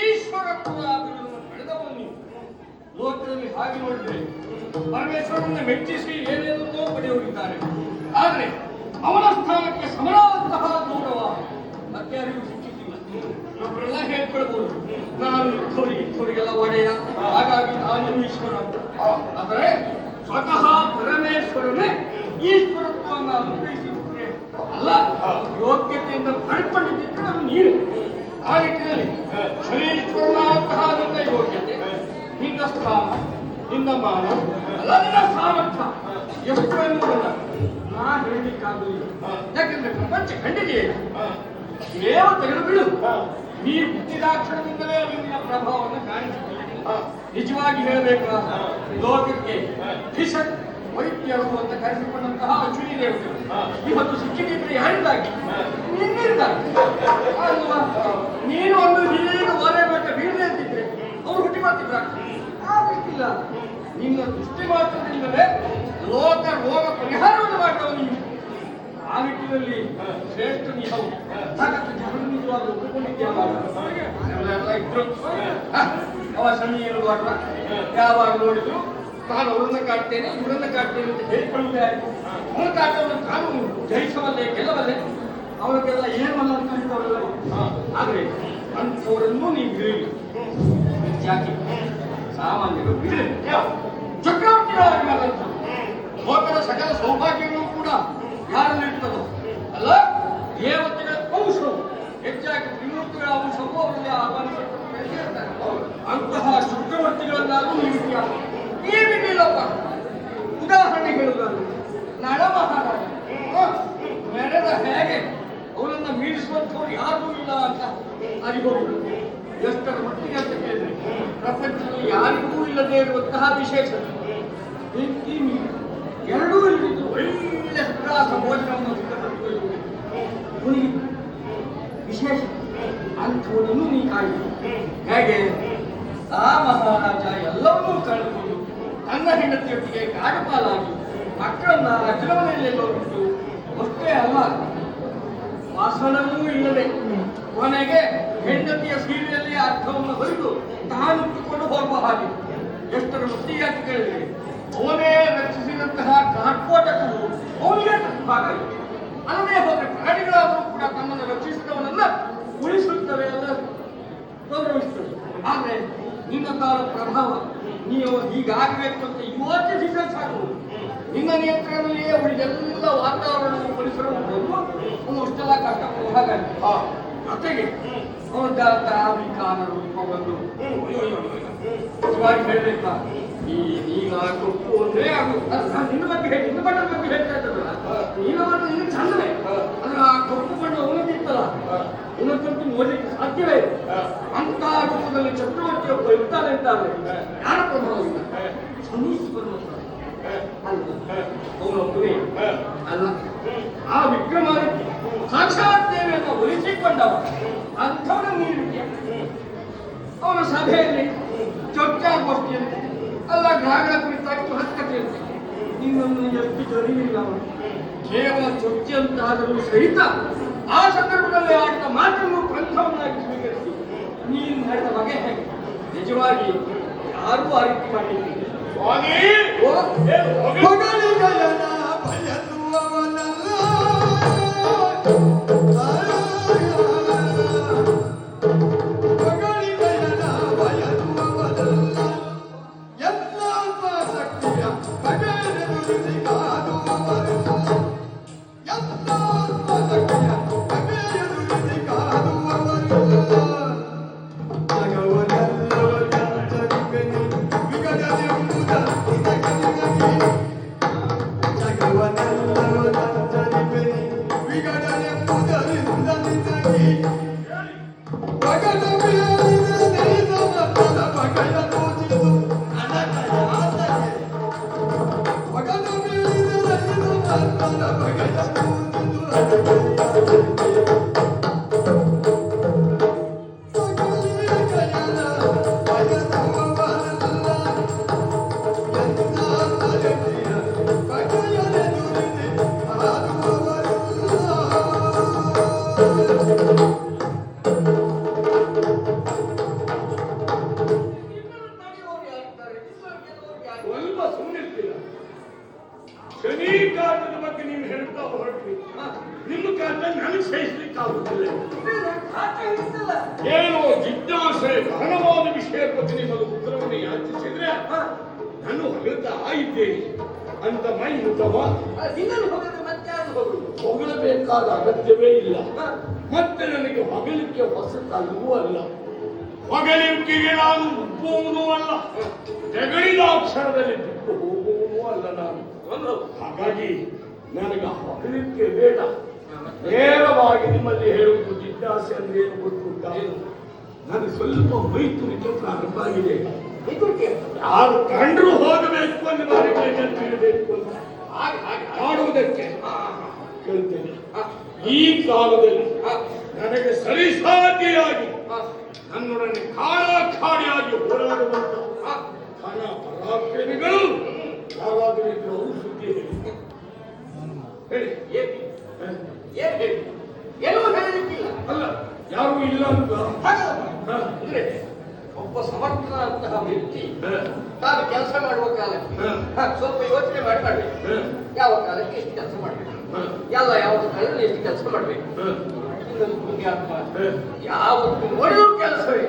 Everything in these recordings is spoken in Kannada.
ಈಶ್ವರತ್ವವನ್ನು ಪಡೆದವನು ನೀವು. ಲೋಕದಲ್ಲಿ ಹಾಗೆ ನೋಡಿದರೆ ಪರಮೇಶ್ವರನನ್ನು ಮೆಚ್ಚಿಸಿ ಏನೇನೋ ಪಡೆಯುತ್ತಿದ್ದಾರೆ. ಆದರೆ ಅವನ ಸ್ಥಾನಕ್ಕೆ ಸಮನಾದಂತಹ ಗೌರವ ಮತ್ತೆ ಯಾರಿಗೂ ಸಿಕ್ಕಿದ್ದಿಲ್ಲ. ಅವರೆಲ್ಲ ಹೇಳ್ಕೊಳ್ಬಹುದು, ನಾನು ಇವರಿಗೆಲ್ಲ ಒಡೆಯ, ಹಾಗಾಗಿ ನಾನು ಈಶ್ವರ. ಆದರೆ ಸ್ವತಃ ಪರಮೇಶ್ವರನೇ ಈಶ್ವರತ್ವವನ್ನು ಅನುಗ್ರಹಿಸಿದ್ರೆ ಅಲ್ಲ, ಯೋಗ್ಯತೆಯಿಂದ ಪಡ್ಕೊಂಡಿದ್ದರೆ ಅದು ನೀನು. ಆ ನಿಟ್ಟಿನಲ್ಲಿ ಶರೀಶ್ವರನಾದಂತಹ ನಿನ್ನ ಯೋಗ್ಯತೆ, ನಿನ್ನ ಸ್ಥಾನ, ನಿನ್ನ ಮಾನ, ಅಲ್ಲ ನಿನ್ನ ಸಾಮರ್ಥ್ಯ ಎಷ್ಟು ಎನ್ನುವುದಲ್ಲ ನಾ ಹೇಳಲಿಕ್ಕಾಗುವುದಿಲ್ಲ. ಯಾಕೆಂದ್ರೆ ಪ್ರಪಂಚ ಕಂಡಿದೆಯೇ, ಕೇವ ತೆಗೆದು ಬಿಡು. ನೀರು ಹುಟ್ಟಿದಾಕ್ಷಣದಿಂದಲೇ ನಿನ್ನ ಪ್ರಭಾವವನ್ನು ಕಾಣಿಸುತ್ತದೆ. ನಿಜವಾಗಿ ಹೇಳಬೇಕಾ, ಲೋಕಕ್ಕೆ ಕಿಶನ್ ವೈದ್ಯರು ಅಂತ ಕರೆಸಿಕೊಂಡಂತಹ ಅಶ್ವಿನಿ ದೇವತೆ ಇವತ್ತು ಸಿಕ್ಕಿದ್ರೆ ಯಾರಿದ್ದಾಗಿ? ನಿನ್ನಿಂದಾಗಿ ಅಲ್ವಾ? ನೀನು ಒಂದು ಹೀಗೆ ಒಲೆ ಮಟ್ಟ ಬೀಳದೆ ಅಂತಿದ್ರೆ ಅವ್ರು ಹುಟ್ಟಿ ಮಾಡ್ತಿದ್ರ? ಆಗಲಿಕ್ಕಿಲ್ಲ. ನಿನ್ನ ದೃಷ್ಟಿ ಮಾತ್ರದಿಂದಲೇ ಲೋಕ ರೋಗ ಪರಿಹಾರವನ್ನು ಮಾಡಿದವ ನೀವು. ಆ ನಿಟ್ಟಿನಲ್ಲಿ ಶ್ರೇಷ್ಠ ನೀವು. ಹಾಗಾದ್ರೆ ಜನರು ನಿಜವಾಗ ಒಪ್ಪಿಕೊಂಡಿದ್ಯಲ್ಲ, ಎಲ್ಲ ಇದ್ರು ಅವ ಸಮಯ ಇರುವಾಗ ಯಾವಾಗ ನೋಡಿದ್ರು ನಾನು ಅವರನ್ನ ಕಾಡ್ತೇನೆ ಇವರನ್ನ ಕಾಡ್ತೇನೆ ಅಂತ ಹೇಳಿಕೊಳ್ಳುವುದೇ ಆಯ್ತು. ಅವನ ಕಾಟವನ್ನು ತಾನು ಜಯಿಸವಲ್ಲೇ ಗೆಲ್ಲವಲ್ಲೇ, ಅವರಿಗೆಲ್ಲ ಏನಲ್ಲ ಅಂತ ಹೇಳ್ತಾವಲ್ಲ. ಆದ್ರೆ ಅಂಥವರನ್ನು ನೀವು ಬಿಡಲಿ. ಯಾಕೆ ಸಾಮಾನ್ಯರು ಬಿಡಲಿ, ಚಕ್ರವರ್ತಿಗಳಾಗಿ ಮಾತಾಡ್ತ ಲೋಕದ ಸಕಲ ಸೌಭಾಗ್ಯಗಳು ಕೂಡ ಯಾರಲ್ಲಿರ್ತದೋ ಅಲ್ಲ, ದೇವತೆಗಳ ಅಂಶವು ಹೆಚ್ಚಾಗಿ ತ್ರಿಮೂರ್ತಿಗಳ ಅಂಶವು ಅವರಲ್ಲಿ ಆಹ್ವಾನಿಸಿರ್ತಾರೆ. ಅಂತಹ ಚಕ್ರವರ್ತಿಗಳನ್ನಾದರೂ ನೀವು ಬಿಡಲಪ್ಪ. ಉದಾಹರಣೆ ಹೇಳುವುದಾದ್ರೆ ನಳಮಹಾರಾಜ ನಡೆದ ಹೇಗೆ ಅವನನ್ನ ಮೀರಿಸುವಂಥವ್ರು ಯಾರೂ ಇಲ್ಲ ಅಂತ ಅರಿಬಹುದು. ಎಷ್ಟರ ಮಟ್ಟಿಗೆ ಅಂತ ಕೇಳಿದ್ರೆ ಪ್ರಪಂಚದಲ್ಲಿ ಯಾರಿಗೂ ಇಲ್ಲದೆ ಇರುವಂತಹ ವಿಶೇಷ ಎರಡೂ ಇಲ್ಲಿದ್ದು ಒಳ್ಳೆ ಸುಖಾಸ ಭೋಜನವನ್ನು ಸಿದ್ಧಪಡಿಸಿಕೊಳ್ಳುವುದು ಅವನಿಗೆ ವಿಶೇಷ. ಅಂಥವನನ್ನು ನೀ ಕಾಯಿತು ಹೇಗೆ? ಆ ಮಹಾರಾಜ ಎಲ್ಲವನ್ನೂ ಕಳೆದುಕೊಂಡು ತನ್ನ ಹೆಂಡತಿಯೊಟ್ಟಿಗೆ ಕಾಡುಪಾಲಾಗಿ ಮಕ್ಕಳನ್ನ ಅಜ್ರಮನೆಯಲ್ಲೆಲ್ಲೋ ಬಿಟ್ಟು ಅಷ್ಟೇ ಅಲ್ಲ, ವಾಸನವೂ ಇಲ್ಲದೆ ಕೊನೆಗೆ ಹೆಂಡತಿಯ ಸೀರೆಯಲ್ಲಿ ಅರ್ಥವನ್ನು ಹೊರದು ತಾನು ಇಟ್ಟುಕೊಂಡು ಹೋಗುವ ಹಾಗೆ. ಎಷ್ಟರ ಮಟ್ಟಿಗೆ ಕೇಳಿದ್ರೆ ಅವನೇ ರಚಿಸಿದಂತಹ ಕಾರ್ಕೋಟಕವು ಅವನಿಗೆ ಭಾಗ ಇದೆ. ಅಲ್ಲದೆ ಹೋದ್ರೆ ಪ್ರಾಣಿಗಳಾದರೂ ಕೂಡ ತಮ್ಮನ್ನು ರಕ್ಷಿಸಿದವನನ್ನ ಉಳಿಸುತ್ತವೆ, ಅಲ್ಲ ಗೌರವಿಸುತ್ತವೆ. ಆದ್ರೆ ನಿನ್ನ ತಾರ ಪ್ರಭಾವ ನೀವು ಹೀಗಾಗಬೇಕು ಅಂತ ಯೋಚಿಸಿದ್ರೆ ಸಾಕು. ನಿನ್ನ ನಿಯಂತ್ರಣದಲ್ಲಿಯೇ ಉಳಿದೆಲ್ಲ ವಾತಾವರಣವು ಪರಿಸರವನ್ನು ಅವನು ಅಷ್ಟೆಲ್ಲ ಕಷ್ಟಪಡುವ ಹಾಗಾಗಿ ಜೊತೆಗೆ ಅವನ ವಿಕಾರ ರೂಪವನ್ನು ನಿಜವಾಗಿ ಹೇಳಬೇಕಾ? ಈಗ ಕೊಪ್ಪು ಅಂದ್ರೆ ನಿನ್ನ ಬಗ್ಗೆ ಹೇಳಿ, ನಿನ್ನ ಬಣ್ಣದ ಬಗ್ಗೆ ಹೇಳ್ತಾ ಇದ್ದಲ್ಲ, ನೀನು ನಿನ್ನ ಚಂದವೇ. ಅಂದ್ರೆ ಆ ಕಪ್ಪು ಬಣ್ಣ ಅವನಿಗಿತ್ತಲ್ಲ, ಇನ್ನೊಂದು ನೋಡ್ಲಿಕ್ಕೆ ಸಾಧ್ಯವೇ ಇಲ್ಲ. ಅಂತ ರೂಪದಲ್ಲಿ ಚಕ್ರವರ್ತಿ ಒಬ್ಬ ಇರ್ತಾನೆ ಅಂತಾದ್ರೆ ಯಾರ ಪ್ರಭಾವ ಇಲ್ಲ? ಸಮೀಶ್ವರನ ಅವನೊಬ್ಬನೇ ಅಲ್ಲ. ಆ ವಿಕ್ರಮಾದಿತ್ಯ ಸಾಕ್ಷಾತ್ ದೇವಿಯನ್ನು ಒಲಿಸಿಕೊಂಡವ ಅಂಥವನ ನೀಡಿಕೆ. ಅವನ ಸಭೆಯಲ್ಲಿ ಚರ್ಚಾಗೋಷ್ಠಿಯಲ್ಲಿ ಅಲ್ಲ ಗ್ರಹಗಳ ಕುರಿತಾಗಿ ಮಹತ್ಕತೆಯಂತೆ ನಿನ್ನನ್ನು ಎಷ್ಟು ಜರಿಯಿಲ್ಲ. ಕೇವಲ ಚೊಚ್ಚೆಯಂತಾದರೂ ಸಹಿತ ಆ ಸಂದರ್ಭದಲ್ಲಿ ಆಡಿದ ಮಾತನ್ನು ಗ್ರಂಥವನ್ನಾಗಿ ಸ್ವೀಕರಿಸಿ ನೀನು ನಡೆದ ಬಗೆ ಹೇಗೆ? ನಿಜವಾಗಿ ಯಾರೂ ಆ ರೀತಿ ಮಾಡಿದ್ದೀರಿ. ಏನೋ ಜಿಜ್ಞಾಸೆ ಗಹನವಾದ ವಿಷಯ ಬಗ್ಗೆ ನಿಮ್ಮದು ಉತ್ತರವನ್ನು ಯಾಚಿಸಿದ್ರೆ ನಾನು ಹೊಗಳ್ತಾ ಇದ್ದೇನೆ ಅಂತ ಮೈ ಮುಖವ ನಿನ್ನನ್ನು ಹೋಗದೆ ಮತ್ತೆ ಯಾರು ಹೋಗುದು? ಹೊಗಳಬೇಕಾದ ಅಗತ್ಯವೇ ಇಲ್ಲ. ಮತ್ತೆ ನನಗೆ ಹೊಗಳಿಕೆ ಹೊಸತಲ್ಲವೂ ಅಲ್ಲ, ಹೊಗಳಿಕೆಗೆ ನಾನು ಒಪ್ಪುವುದೂ ಅಲ್ಲ, ಜಗಳಿದ ಅಕ್ಷರದಲ್ಲಿ ಬಿಟ್ಟು ಹೋಗುವುದೂ ಅಲ್ಲ ನಾನು. ಹಾಗಾಗಿ ನನಗೆ ಹೊಗಳಿಕೆ ಬೇಡ. ನೇರವಾಗಿ ನಿಮ್ಮಲ್ಲಿ ಹೇಳುವುದು ಜಿಜ್ಞಾಸೆ ಅಂದ್ರೆ ಏನು ಗೊತ್ತುಂಟ? ನನಗೆ ಸ್ವಲ್ಪ ಮೈತುರಿಕೆ ಪ್ರಾರಂಭ ಆಗಿದೆ. ಯಾರು ಕಂಡ್ರು ಹೋಗಬೇಕು ಅಂತ ತಿಳಿಬೇಕು ಅಂತ ಮಾಡುವುದಕ್ಕೆ ಕೇಳ್ತೇನೆ. ಈ ಕಾಲದಲ್ಲಿ ನನಗೆ ಸರಿಸಾಟಿಯಾಗಿ ನನ್ನೊಡನೆ ಕಾಳಾಖಾಡಿಯಾಗಿ ಹೋರಾಡುವಂತ ಹಣ ಪರಾಕ್ರಮಿಗಳು ಯಾರಾದರೂ ಇದ್ರು ಸುದ್ದಿ ಹೇಳಿ. ಹೇಳಿ ಏನೂ ಹೇಳಲಿಕ್ಕಿಲ್ಲ. ಅಲ್ಲ, ಯಾರು ಇಲ್ಲ ಅಂತ ಅಂದ್ರೆ ಒಬ್ಬ ಸಮರ್ಥನಾದಂತಹ ವ್ಯಕ್ತಿ ತಾನು ಕೆಲಸ ಮಾಡುವ ಕಾಲಕ್ಕೆ ಸ್ವಲ್ಪ ಯೋಚನೆ ಮಾಡಿ ಮಾಡ್ಬೇಕು. ಯಾವ ಕಾಲಕ್ಕೆ ಎಷ್ಟು ಕೆಲಸ ಮಾಡ್ಬೇಕು, ಯಾವ ಸ್ಥಳದಲ್ಲಿ ಎಷ್ಟು ಕೆಲಸ ಮಾಡ್ಬೇಕು. ಇನ್ನೊಂದು ಪುಣ್ಯಾತ್ಮ ಯಾವತ್ತು ನೋಡಿಯೂ ಕೆಲಸವೇ,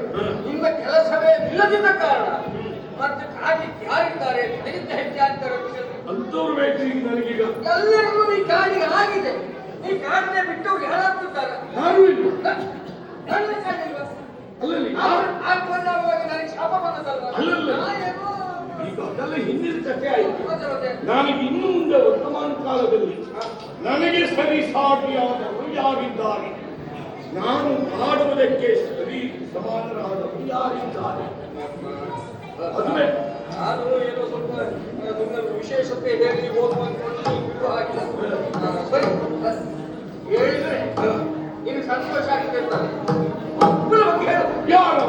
ನಿಮ್ಮ ಕೆಲಸವೇ ನಿಲ್ಲದಿದ್ದ ಕಾರಣ ಮತ್ತೆ ಕಾಡಿಗೆ ಯಾರಿದ್ದಾರೆ ನನಗಿಂತ ಹೆಚ್ಚಾಗ್ತಾರೆ ಅಂತವ್ರು ಬೇಕು ಈಗ ನನಗೀಗ. ಎಲ್ಲರಿಗೂ ಈ ಕಾಡಿಗೆ ಆಗಿದೆ. ಈ ಕಾಡನ್ನೇ ಬಿಟ್ಟವ್ರು ಯಾರಾಗ್ತಿದ್ದಾರೆ? ಯಾರು ಇಲ್ಲ. ನನ್ನ ಕಾಡಿಲ್ವಾ? ಅಲ್ಲಲ್ಲಿ ನನಗೆ ಶಾಪ ಬಂದದಲ್ಲ. ಈಗ ಅದೆಲ್ಲ ಹಿಂದಿನ ಕಥೆ ಆಯ್ತು. ನನಗೆ ಇನ್ನು ಮುಂದೆ ವರ್ತಮಾನ ಕಾಲದಲ್ಲಿ ನನಗೆ ಸರಿ ಸಾಟಿಯಾದವರು ಯಾರಿದ್ದಾರೆ, ನಾನು ಮಾಡುವುದಕ್ಕೆ ಸರಿ ಸಮಾನರಾದವರು ಯಾರಿದ್ದಾರೆ? ಅದುವೇ ನಾನು ಏನೋ ಸ್ವಲ್ಪ ನಿಮ್ಮ ವಿಶೇಷತೆ ಹೇಳಿ ಹೋಗುವ ಹಾಗೆ ಸರಿ ಹೇಳಿದ್ರೆ ನಿಮಗೆ ಸಂತೋಷ ಆಗಿದೆ ಅಂತ ಒಬ್ಬರ ಬಗ್ಗೆ ಹೇಳು. ಯಾರು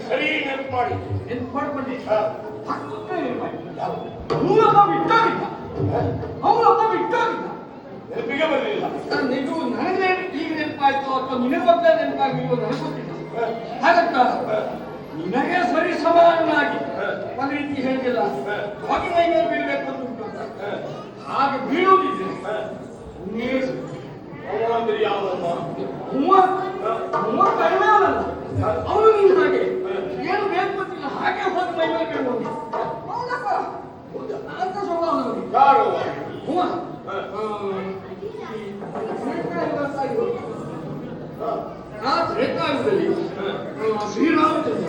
ಸರಿ ನೆನಪು ಮಾಡಿ ಮಾಡ್ಕೊಂಡಿ ನೆನಪಿಗೆ ಬರಲಿಲ್ಲ. ಇದು ನನಗೆ ಈಗ ನೆನಪಾಯ್ತು ಅಥವಾ ನಿನಗೆ ಮೊದಲೇ ನೆನಪಾಗಿಲ್ವೋ ನನಗೆ ಗೊತ್ತಿಲ್ಲ. ಹಾಗಂತ ನಿನಗೆ ಸರಿ ಸಮಾನನಾಗಿ ಒಂದು ರೀತಿ ಹೇಳಿಲ್ಲ ಹಾಗೆ ಮೈ ಮೇಲೆ ಬೀಳ್ಬೇಕು ಅಂತ ಉಂಟು ಅಂತ ಹಾಗೆ ಬೀಳುವುದಿದ್ರೆ ಅಂದ್ರೆ ಯಾವಮ್ಮ ಕಡಿಮೆ ಅವನಲ್ಲ ಅವನು ನೀನು ಹಾಗೆ ಏನು ಬೇಕು ಗೊತ್ತಿಲ್ಲ ಹಾಗೆ ಹೋಗಿ ಮೈ ಮೇಲೆ ಬೀಳ್ಬೋದು ಅಂತ ಸ್ವಭಾವ ನಮಗೆ ಯಾರು ಆ ತ್ರೇತಾಯುಗದಲ್ಲಿ ಶ್ರೀರಾಮಚಂದ್ರ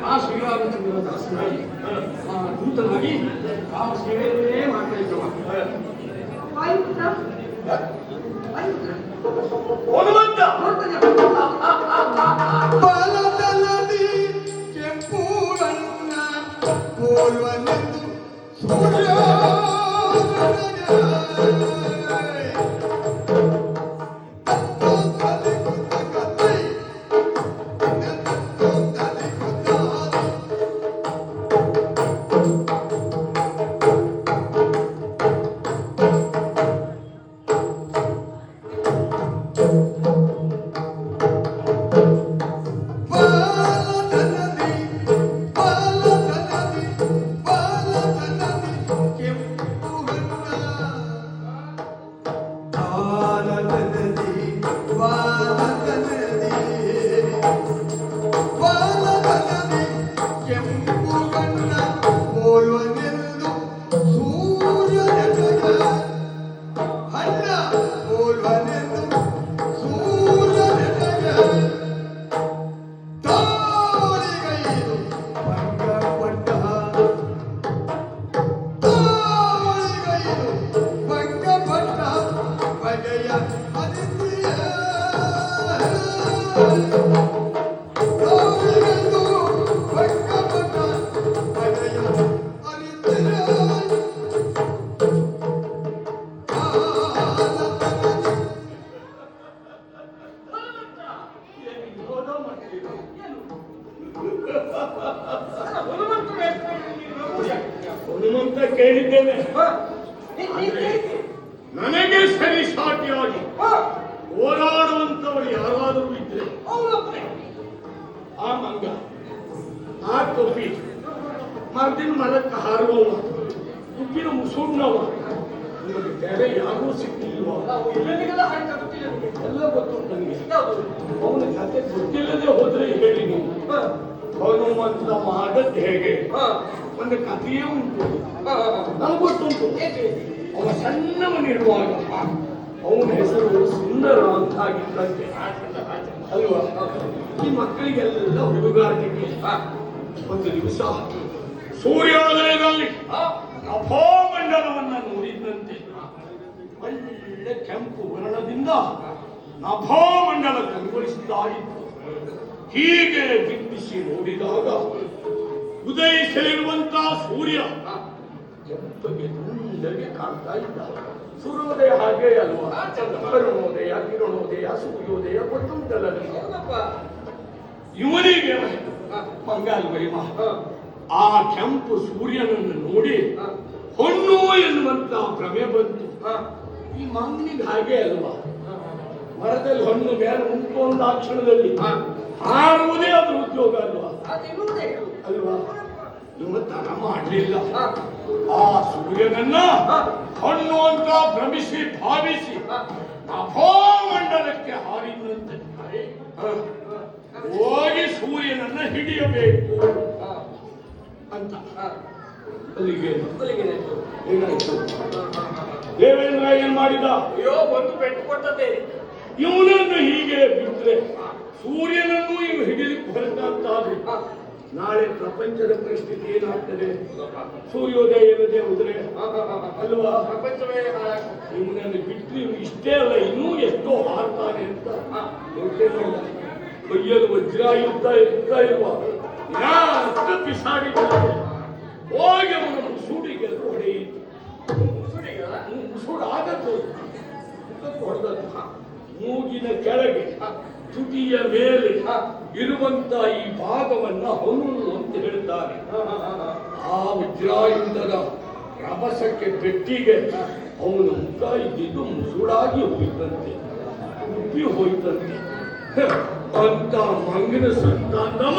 ಆ ಶ್ರೀರಾಮಚಂದ್ರ ದಾಸನಾಗಿ ದೂತನಾಗಿ ಆ ಸೇವೆಯನ್ನೇ ಮಾಡ್ತಾ ಇದ್ದವ ಹನುಮಂತ ಮಾಡ್ತೀರಿ ಏನು? ಅಲ್ಲ, ಹನುಮಂತನ ಹೆಸರಲ್ಲಿ ನೀನು ನಂಬುದು ಯಾಕೆ? ಹನುಮಂತ ಕೇಳಿದ್ದೇನೆ. ಹ? ನೀನ್ ಕೇಳಿದ್ದಿ? ನನಗೆ ಸರಿ ಸಾಟಿಯಾಗಿ ಹ? ಹೋರಾಡುವಂತವರು ಯಾರಾದರೂ ಇದ್ರೆ ಅವನೊಬ್ಬನೇ. ಆ ಮಂಗ, ಆ ತೊಪ್ಪಿ, ಮರ್ದಿನ ಮರಕ್ಕೆ ಹಾರುವವ, ಉಪ್ಪಿನ ಮುಸುಣ್ಣವ, ನಿಮಗೆ ಬೇರೆ ಯಾರೂ ಸಿಕ್ಕಿಲ್ವ? ನಾವು ಎಲ್ಲರಿಗೆಲ್ಲ ಹಾಡ್ತಾ ಗೊತ್ತಿಲ್ಲ ನಿನಗೆ. ಎಲ್ಲ ಗೊತ್ತು ನನಗೆ. ಯಾವುದು? ಅವನ ಕತೆ ಗೊತ್ತಿಲ್ಲದೆ ಹೋದ್ರೆ ಹೇಳಿ ನೀವು. ಹ? ಹನುಮಂತ ಮಾಡದ್ ಹೇಗೆ? ಹ? ಒಂದು ಕಥೆಯೇ ಉಂಟು, ಹ, ಹ, ಹ. ನನಗೆ ಗೊತ್ತುಂಟು. ಏನು? ಅವ ಸಣ್ಣವನಿರುವಾಗ ಅವನ ಹೆಸರು ಸುಂದರ ಅಂತ ಆಗಿದ್ದಂತೆ ಅಲ್ವಾ? ಈ ಮಕ್ಕಳಿಗೆಲ್ಲ ಹುಡುಗಾಟಿಕೆ. ಹ? ಒಂದು ದಿವಸ ಸೂರ್ಯೋದಯದಲ್ಲಿ ಹ? ನಭೋಮಂಡಲವನ್ನ ನೋಡಿದಂತೆ ಒಳ್ಳೆ ಕೆಂಪು ವರ್ಣದಿಂದ ನಭೋಮಂಡಲ ಕಂಗೊಳಿಸ್ತಾ ಇತ್ತು. ಹೀಗೆ ದಿಟ್ಟಿಸಿ ನೋಡಿದಾಗ ಉದಯಿಸಲಿರುವಂತಹ ಸೂರ್ಯ ಕೆಂಪಗೆ ದುಂಡಗೆ ಕಾಣ್ತಾ ಇದ್ದ. ಸೂರ್ಯೋದಯ ಹಾಗೆ ಅಲ್ವಾ? ಆ ಚಂದ. ಅರುಣೋದಯ, ಕಿರಣೋದಯ, ಸೂರ್ಯೋದಯ ಗೊತ್ತುಂಟಲ್ಲ ನಿಮಗೆ. ಹೌದಪ್ಪ. ಇವನಿಗೆ ಹ? ಮಂಗ ಅಲ್ವ ಇವ? ಹ? ಆ ಕೆಂಪು ಸೂರ್ಯನನ್ನು ನೋಡಿ ಹ? ಹೊನ್ನು ಎನ್ನುವಂತ ಭ್ರಮೆ ಬಂತು. ಹ? ಈ ಮಂಗನಿಗೆ ಹಾಗೆ ಅಲ್ವಾ? ಹ? ಮರದಲ್ಲಿ ಹಣ್ಣು ಮೇಲೆ ಉಂಟು ಒಂದು ಆ ಕ್ಷಣದಲ್ಲಿ ಹ? ಹಾರುವುದೇ ಅದು ಉದ್ಯೋಗ ಅಲ್ವಾ? ಅದು ಇನ್ನೊಂದೇ ಇದು. ಅಲ್ವಾ? ಇವ ತರ ಮಾಡಲಿಲ್ಲ. ಹ? ಆ ಸೂರ್ಯನನ್ನ ಹ? ಹಣ್ಣು ಅಂತ ಭ್ರಮಿಸಿ ಭಾವಿಸಿ ಹ? ನಭೋಮಂಡಲಕ್ಕೆ ಹಾರಿದಂತೆ. ಹ. ಹೋಗಿ ಸೂರ್ಯನನ್ನ ಹಿಡಿಯಬೇಕು ಹ? ಅಂತ. ಹ? ಅಲ್ಲಿಗೆ ಅಲ್ಲಿಗೇನಾಯ್ತು? ಏನಾಯ್ತು? ಹ, ಹ, ಹ, ಹ. ದೇವೇಂದ್ರ ಏನ್ ಮಾಡಿದ? ಅಯ್ಯೋ, ಒಂದು ಪೆಟ್ಟು ಕೊಟ್ಟದ್ದೇ. ಇವನನ್ನು ಹೀಗೆ ಬಿಟ್ರೆ ಸೂರ್ಯನನ್ನು ಇವು ಹಿಡಿಲಿಕ್ಕೆ ಹೊರಟಂತಾದ್ರೆ ಹ? ನಾಳೆ ಪ್ರಪಂಚದ ಪರಿಸ್ಥಿತಿ ಏನಾಗ್ತದೆ? ಹೌದಪ್ಪ. ಸೂರ್ಯೋದಯ ಇಲ್ಲದೆ ಹೋದ್ರೆ ಹ, ಹ, ಹ, ಹ. ಅಲ್ವಾ? ಪ್ರಪಂಚವೇ ಹಾಳಾಗ್ತದೆ. ಇವನನ್ನು ಬಿಟ್ಟು ಇವ್ನು ಇಷ್ಟೇ ಅಲ್ಲ, ಇನ್ನೂ ಎಷ್ಟೋ ಹಾರ್ತಾನೆ ಅಂತ ಹ? ಯೋಚನೆ ಮಾಡಿದ. ಕೈಯಲ್ಲಿ ವಜ್ರಾಯುಧ ಇರ್ತಾ ಇರುವ ಬಿಸಾಡಿದ್ದಾರೆ. ಹೋಗಿ ಅವನ ಮುಸುಡಿಗೆ ಹೊಡೆಯಿತು. ಸುಡಿಗಲ್ಲ? ಮುಸುಡು ಆಗತ್ತು, ಹೊಡೆದದ್ದು. ಮೂಗಿನ ಕೆಳಗೆ ತುಟಿಯ ಮೇಲೆ ಇರುವಂತ ಈ ಭಾಗವನ್ನ ಹೊನ್ನು ಅಂತ ಹೇಳ್ತಾರೆ. ಆ ವಜ್ರಾಯುಧದ ರಭಸಕ್ಕೆ ಪೆಟ್ಟಿಗೆ ಅವನ ಮುಖ ಇದ್ದಿದ್ದು ಮುಸುಡಾಗಿ ಹೋಯ್ತಂತೆ, ಉಪ್ಪಿ ಹೋಯ್ತಂತೆ. ಅಂತ ಮಂಗನ ಸಂತಾನವ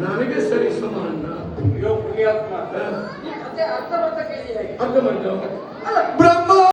ನನಗೆ ಸರಿ ಸಮಾನ. ಅಯ್ಯೋ ಪುಣ್ಯಾತ್ಮ, ಈ ಕಥೆ ಅರ್ಧ ಕೇಳಿ ಹೇಗೆ? ಅರ್ಥ ಮಾಡ್ತಾವ? ಅಲ್ಲ, ಬ್ರಹ್ಮ